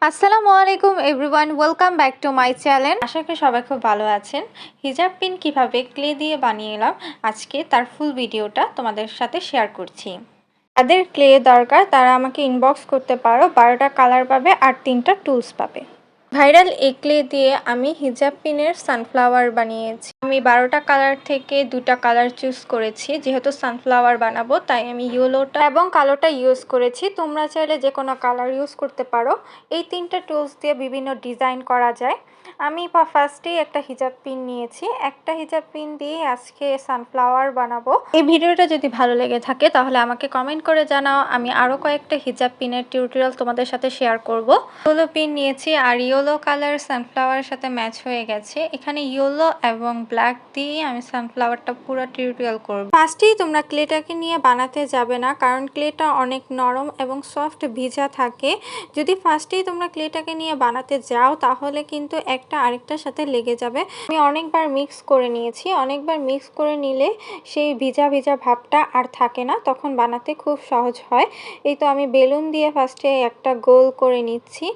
আসসালামু আলাইকুম everyone, welcome back to my channel. আশা করি সবাই খুব ভালো আছেন। হিজাব পিন কিভাবে ক্লে দিয়ে বানিয়ে এলাম আজকে তার ফুল ভিডিওটা তোমাদের সাথে শেয়ার করছি। যাদের ক্লে দরকার তারা আমাকে ইনবক্স করতে পারো, 12টা কালার পাবে আর 3টা টুলস পাবে। ভাইরাল এই ক্লে দিয়ে আমি হিজাব পিনের সানফ্লাওয়ার বানিয়েছি। আমি 12টা কালার থেকে 2টা কালার চুজ করেছি, যেহেতু সানফ্লাওয়ার বানাবো তাই আমি ইয়েলোটা এবং কালোটা ইউজ করেছি। তোমরা চাইলে যে কোনো কালার ইউজ করতে পারো। এই 3টা টুলস দিয়ে বিভিন্ন ডিজাইন করা যায়। আমি ফার্স্টেই একটা হিজাব পিন নিয়েছি। একটা হিজাব পিন দিয়ে আজকে সানফ্লাওয়ার বানাবো। এই ভিডিওটা যদি ভালো লেগে থাকে তাহলে আমাকে কমেন্ট করে জানাও, আমি আরও কয়েকটা হিজাব পিনের টিউটোরিয়াল তোমাদের সাথে শেয়ার করব। ইয়েলো পিন নিয়েছি আর ইয়েলো কালার সানফ্লাওয়ারের সাথে ম্যাচ হয়ে গেছে। এখানে ইয়েলো এবং ব্ল্যাক দিয়ে আমি সানফ্লাওয়ারটা পুরো টিউটোরিয়াল করব। ফার্স্টেই তোমরা ক্লেটাকে নিয়ে বানাতে যাবে না, কারণ ক্লেটা অনেক নরম এবং সফট ভিজা থাকে। যদি ফার্স্টেই তোমরা ক্লেটাকে নিয়ে বানাতে যাও তাহলে কিন্তু একটা আরেকটার সাথে লেগে যাবে। আমি অনেকবার মিক্স করে নিয়েছি। অনেকবার মিক্স করে নিলে সেই ভিজা ভিজা ভাবটা আর থাকে না, তখন বানাতে খুব সহজ হয়। এই তো আমি বেলুন দিয়ে ফার্স্টে একটা গোল করে নিচ্ছি।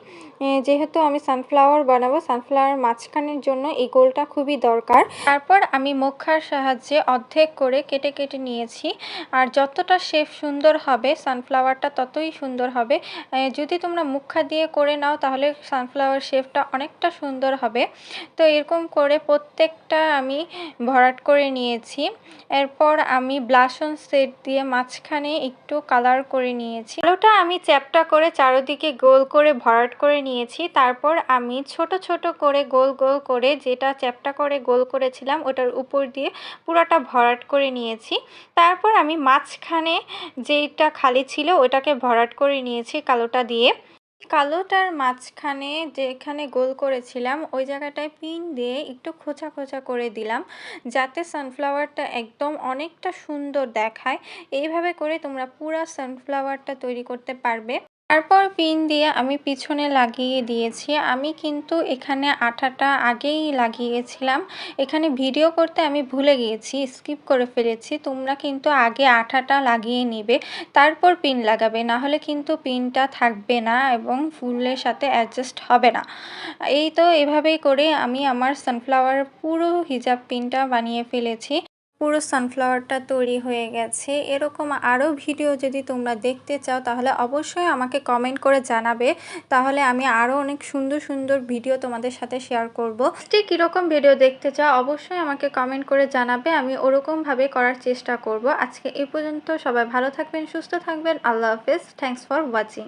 যেহেতু আমি সানফ্লাওয়ার বানাবো, সানফ্লাওয়ার মাঝখানের জন্য এই গোলটা খুবই দরকার। তারপর আমি মুখার সাহায্যে অর্ধেক করে কেটে কেটে নিয়েছি। আর যতটা শেপ সুন্দর হবে সানফ্লাওয়ারটা ততই সুন্দর হবে। যদি তোমরা মুখা দিয়ে করে নাও তাহলে সানফ্লাওয়ার শেপটা অনেকটা সুন্দর হবে। তো এরকম করে প্রত্যেকটা আমি ভরাট করে নিয়েছি। এরপর আমি ব্লাশ অন সেট দিয়ে মাঝখানে একটু কালার করে নিয়েছি। আলোটা আমি চ্যাপটা করে চারদিকে গোল করে ভরাট করে নিয়েছি। তারপর আমি ছোট ছোট করে গোল গোল করে যেটা চ্যাপটা করে গোল করেছিলাম ওটার উপর দিয়ে পুরোটা ভরাট করে নিয়েছি। তারপর আমি মাঝখানে যেটা খালি ছিল ওটাকে ভরাট করে নিয়েছি কালোটা দিয়ে। কালোটার মাঝখানে যেখানে গোল করেছিলাম ওই জায়গাটায় পিন দিয়ে একটু খোঁচা খোঁচা করে দিলাম, যাতে সানফ্লাওয়ারটা একদম অনেকটা সুন্দর দেখায়। এইভাবে করে তোমরা পুরো সানফ্লাওয়ারটা তৈরি করতে পারবে। তারপর পিন দিয়ে আমি পিছনে লাগিয়ে দিয়েছি। আমি কিন্তু এখানে আঠাটা আগেই লাগিয়েছিলাম। এখানে ভিডিও করতে আমি ভুলে গিয়েছি, স্কিপ করে ফেলেছি। তোমরা কিন্তু আগে আঠাটা লাগিয়ে নিবে, তারপর পিন লাগাবে, না হলে কিন্তু পিনটা থাকবে না এবং ফুলের সাথে অ্যাডজাস্ট হবে না। এই তো এভাবেই করে আমি আমার সানফ্লাওয়ার পুরো হিজাব পিনটা বানিয়ে ফেলেছি। পুরো সানফ্লাওয়ারটা তৈরি হয়ে গেছে। এরকম আরও ভিডিও যদি তোমরা দেখতে চাও তাহলে অবশ্যই আমাকে কমেন্ট করে জানাবে, তাহলে আমি আরও অনেক সুন্দর সুন্দর ভিডিও তোমাদের সাথে শেয়ার করব। ঠিক কীরকম ভিডিও দেখতে চাও অবশ্যই আমাকে কমেন্ট করে জানাবে, আমি ওরকমভাবে করার চেষ্টা করব। আজকে এই পর্যন্ত, সবাই ভালো থাকবেন, সুস্থ থাকবেন। আল্লাহ হাফেজ। Thanks for watching.